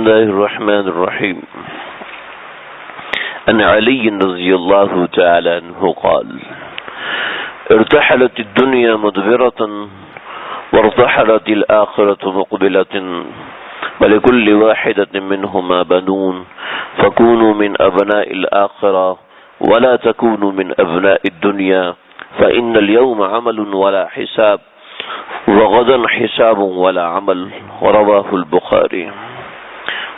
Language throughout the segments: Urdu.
الله الرحمن الرحيم. عن علي رضي الله تعالى عنه قال: ارتحلت الدنيا مدبرة وارتحلت الآخرة مقبلة ولكل واحدة منهما بنون فكونوا من أبناء الآخرة ولا تكونوا من أبناء الدنيا فإن اليوم عمل ولا حساب وغدا حساب ولا عمل. رواه البخاری.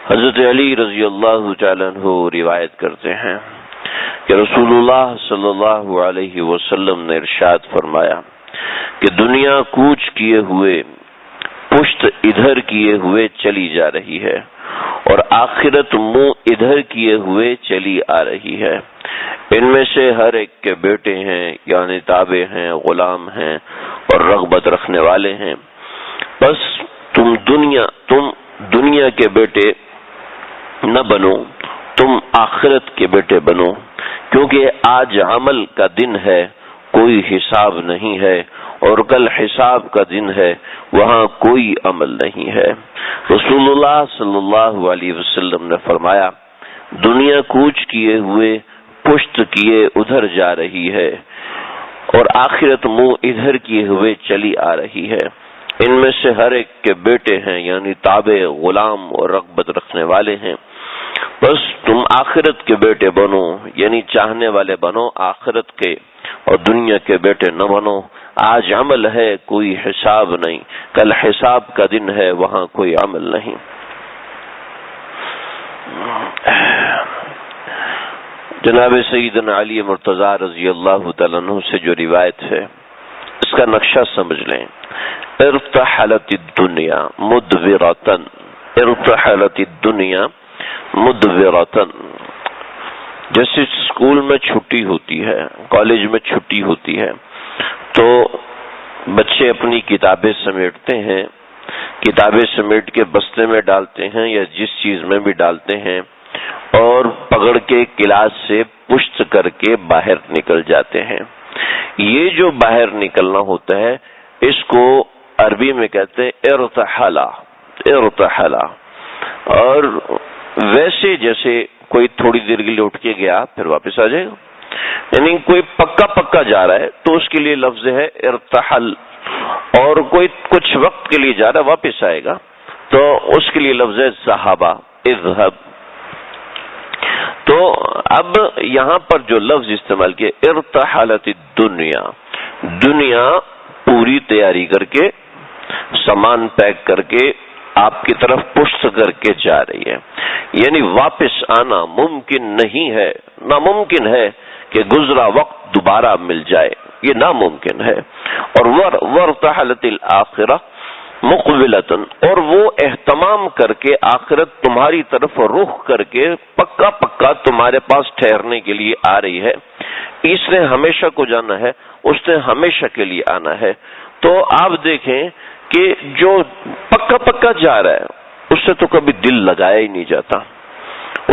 حضرت علی رضی اللہ تعالیٰ عنہ روایت کرتے ہیں کہ رسول اللہ صلی اللہ علیہ وسلم نے ارشاد فرمایا کہ دنیا کوچ کیے ہوئے پشت ادھر کیے ہوئے چلی جا رہی ہے اور آخرت منہ ادھر کیے ہوئے چلی آ رہی ہے. ان میں سے ہر ایک کے بیٹے ہیں یعنی تابع ہیں، غلام ہیں اور رغبت رکھنے والے ہیں. بس تم دنیا کے بیٹے نہ بنو، تم آخرت کے بیٹے بنو، کیونکہ آج عمل کا دن ہے، کوئی حساب نہیں ہے، اور کل حساب کا دن ہے، وہاں کوئی عمل نہیں ہے. رسول اللہ صلی اللہ علیہ وسلم نے فرمایا دنیا کوچ کیے ہوئے پشت کیے ادھر جا رہی ہے اور آخرت منہ ادھر کیے ہوئے چلی آ رہی ہے. ان میں سے ہر ایک کے بیٹے ہیں یعنی تابع، غلام اور رغبت رکھنے والے ہیں. بس تم آخرت کے بیٹے بنو یعنی چاہنے والے بنو آخرت کے، اور دنیا کے بیٹے نہ بنو. آج عمل ہے، کوئی حساب نہیں، کل حساب کا دن ہے، وہاں کوئی عمل نہیں. جناب سیدنا علی مرتضی رضی اللہ تعالیٰ عنہ سے جو روایت ہے اس کا نقشہ سمجھ لیں. ارتحلت الدنیا مدبرتن، ارتحلت الدنیا مدبرتن. جیسے اسکول میں چھٹی ہوتی ہے، کالج میں چھٹی ہوتی ہے، تو بچے اپنی کتابیں سمیٹتے ہیں، کتابیں سمیٹ کے بستے میں ڈالتے ہیں یا جس چیز میں بھی ڈالتے ہیں، اور پکڑ کے کلاس سے پشت کر کے باہر نکل جاتے ہیں. یہ جو باہر نکلنا ہوتا ہے اس کو عربی میں کہتے ہیں ارتحلا، ارتحلا. اور ویسے جیسے کوئی تھوڑی دیر کے لیے اٹھ کے گیا پھر واپس آ جائے گا، یعنی کوئی پکا جا رہا ہے تو اس کے لیے لفظ ہے ارتحل، اور کوئی کچھ وقت کے لیے جا رہا ہے واپس آئے گا تو اس کے لیے لفظ ہے ذہبا، اذهب. تو اب یہاں پر جو لفظ استعمال کیا ارتحلت الدنیا، دنیا پوری تیاری کر کے سامان پیک کر کے آپ کی طرف پشت کر کے جا رہی ہے، یعنی واپس آنا ممکن نہیں ہے، ناممکن ہے کہ گزرا وقت دوبارہ مل جائے، یہ ناممکن ہے. اور وارتحلت الآخرہ مقبلتن، اور وہ اہتمام کر کے آخرت تمہاری طرف رخ کر کے پکا تمہارے پاس ٹھہرنے کے لیے آ رہی ہے. اس نے ہمیشہ کو جانا ہے، اس نے ہمیشہ کے لیے آنا ہے. تو آپ دیکھیں کہ جو پکا جا رہا ہے اس سے تو کبھی دل لگایا ہی نہیں جاتا،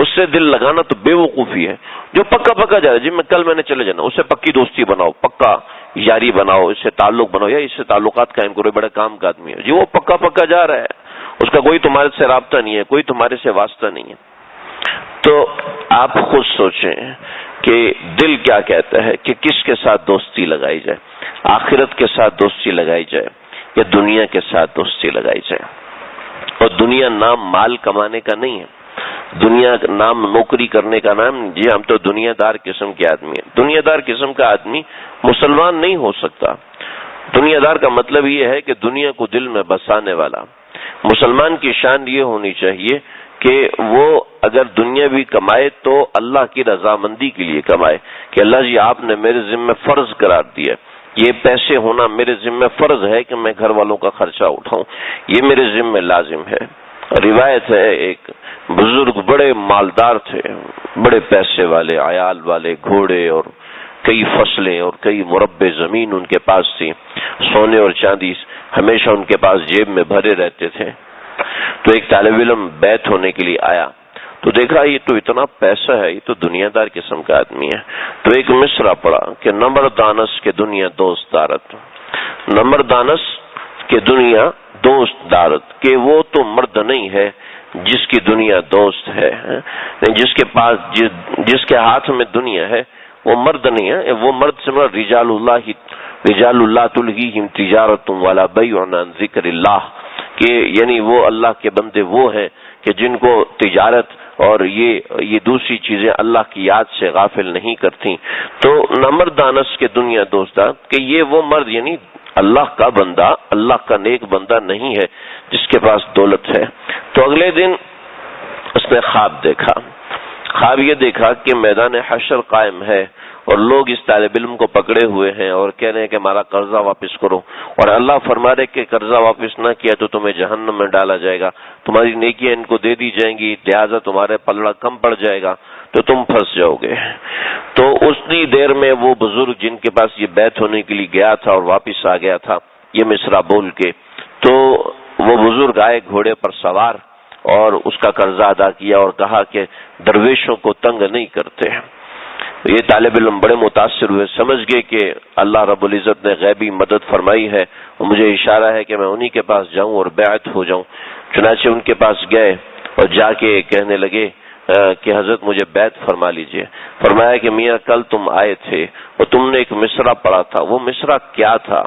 اس سے دل لگانا تو بے وقوفی ہے. جو پکا جا رہا ہے، جی میں نے چلے جانا، اس سے پکی دوستی بناؤ، پکا یاری بناؤ، اس سے تعلق بناؤ یا اس سے تعلقات قائم کرو، بڑے کام کا آدمی ہے جی، وہ پکا جا رہا ہے، اس کا کوئی تمہارے سے رابطہ نہیں ہے، کوئی تمہارے سے واسطہ نہیں ہے. تو آپ خود سوچیں کہ دل کیا کہتا ہے کہ کس کے ساتھ دوستی لگائی جائے، آخرت کے ساتھ دوستی لگائی جائے یا دنیا کے ساتھ دوستی لگائی جائے. اور دنیا نام مال کمانے کا نہیں ہے، دنیا نام نوکری کرنے کا نام. جی ہم تو دنیا دار قسم کے آدمی ہیں. دنیا دار قسم کا آدمی مسلمان نہیں ہو سکتا. دنیا دار کا مطلب یہ ہے کہ دنیا کو دل میں بسانے والا. مسلمان کی شان یہ ہونی چاہیے کہ وہ اگر دنیا بھی کمائے تو اللہ کی رضامندی کے لیے کمائے، کہ اللہ جی آپ نے میرے ذمہ فرض قرار دیا، یہ پیسے ہونا میرے ذمہ فرض ہے کہ میں گھر والوں کا خرچہ اٹھاؤں، یہ میرے ذمہ لازم ہے. روایت ہے ایک بزرگ بڑے مالدار تھے، بڑے پیسے والے، عیال والے، گھوڑے اور کئی فصلیں اور کئی مربع زمین ان کے پاس تھی، سونے اور چاندی ہمیشہ ان کے پاس جیب میں بھرے رہتے تھے. تو ایک طالب علم بیت ہونے کے لیے آیا تو دیکھا یہ تو اتنا پیسہ ہے، یہ تو دنیا دار قسم کا آدمی ہے. تو ایک مصرع پڑا کہ نمبر دانس کے دنیا دوست دارت، نمبر دانس کے دنیا دوست دارت، کہ وہ تو مرد نہیں ہے جس کی دنیا دوست ہے، جس کے پاس جس کے ہاتھ میں دنیا ہے وہ مرد نہیں ہے، وہ مرد سے مراد رجال اللہ تلہیہم تجارت ولا بیع عن ذکر اللہ، کہ یعنی وہ اللہ کے بندے وہ ہیں کہ جن کو تجارت اور یہ دوسری چیزیں اللہ کی یاد سے غافل نہیں کرتی۔ تو نمردانس کے دنیا دوستا کہ یہ وہ مرد یعنی اللہ کا بندہ، اللہ کا نیک بندہ نہیں ہے جس کے پاس دولت ہے۔ تو اگلے دن اس نے خواب دیکھا، خواب یہ دیکھا کہ میدان حشر قائم ہے اور لوگ اس طالب علم کو پکڑے ہوئے ہیں اور کہہ رہے ہیں کہ ہمارا قرضہ واپس کرو، اور اللہ فرما رہے کہ قرضہ واپس نہ کیا تو تمہیں جہنم میں ڈالا جائے گا، تمہاری نیکیاں ان کو دے دی جائیں گی، لہٰذا تمہارے پلڑا کم پڑ جائے گا تو تم پھنس جاؤ گے۔ تو اتنی دیر میں وہ بزرگ جن کے پاس یہ بیعت ہونے کے لیے گیا تھا اور واپس آ گیا تھا یہ مصرع بول کے، تو وہ بزرگ آئے گھوڑے پر سوار اور اس کا قرضہ ادا کیا اور کہا کہ درویشوں کو تنگ نہیں کرتے۔ یہ طالب علم بڑے متاثر ہوئے، سمجھ گئے کہ اللہ رب العزت نے غیبی مدد فرمائی ہے اور مجھے اشارہ ہے کہ میں انہی کے پاس جاؤں اور بیعت ہو جاؤں۔ چنانچہ ان کے پاس گئے اور جا کے کہنے لگے کہ حضرت مجھے بیعت فرما لیجئے۔ فرمایا کہ میاں کل تم آئے تھے اور تم نے ایک مصرع پڑھا تھا، وہ مصرع کیا تھا؟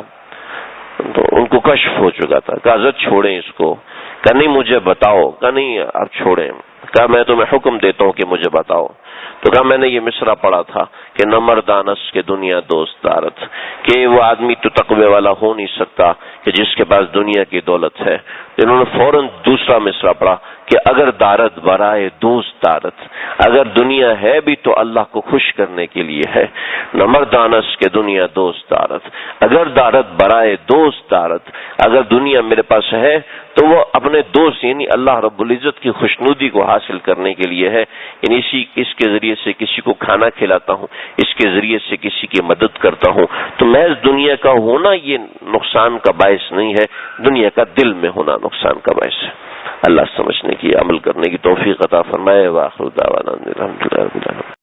تو ان کو کشف ہو چکا تھا۔ کہا حضرت چھوڑیں اس کو، کہ نہیں مجھے بتاؤ، کہ نہیں اب چھوڑیں، کہا میں تمہیں حکم دیتا ہوں کہ مجھے بتاؤ۔ تو کہا میں نے یہ مصرع پڑھا تھا کہ نمردانس کے دنیا دوست دارت، کہ وہ آدمی تو تقوی والا ہو نہیں سکتا کہ جس کے پاس دنیا کی دولت ہے۔ انہوں نے فوراً دوسرا مصرع پڑھا کہ اگر دارت برائے دوست دارت، اگر دنیا ہے بھی تو اللہ کو خوش کرنے کے لیے ہے، نمردانس کے دنیا دوست دارت، اگر دارت برائے دوست دارت، اگر دنیا میرے پاس ہے تو وہ اپنے دوست یعنی اللہ رب العزت کی خوشنودی کو حاصل کرنے کے لیے ہے، یعنی اس کے ذریعے سے کسی کو کھانا کھلاتا ہوں، اس کے ذریعے سے کسی کی مدد کرتا ہوں، تو محض دنیا کا ہونا یہ نقصان کا باعث نہیں ہے، دنیا کا دل میں ہونا نقصان کا باعث ہے۔ اللہ سمجھنے کی، عمل کرنے کی توفیق عطا فرمائے۔ وآخر دعوانا الحمدللہ رب العالمین۔